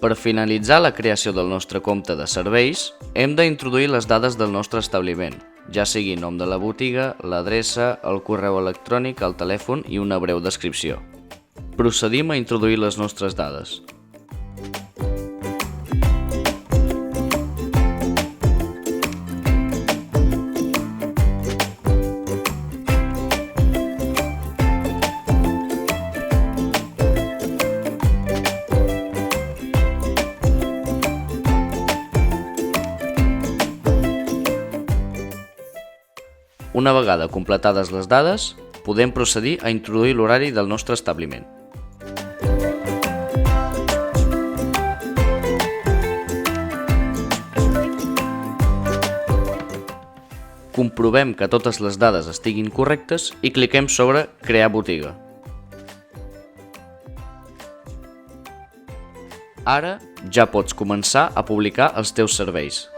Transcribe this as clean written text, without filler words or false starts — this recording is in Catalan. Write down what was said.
Per finalitzar la creació del nostre compte de serveis, hem d'introduir les dades del nostre establiment, ja sigui nom de la botiga, l'adreça, el correu electrònic, el telèfon i una breu descripció. Procedim a introduir les nostres dades. Una vegada completades les dades, podem procedir a introduir l'horari del nostre establiment. Comprovem que totes les dades estiguin correctes i cliquem sobre Crear botiga. Ara ja pots començar a publicar els teus serveis.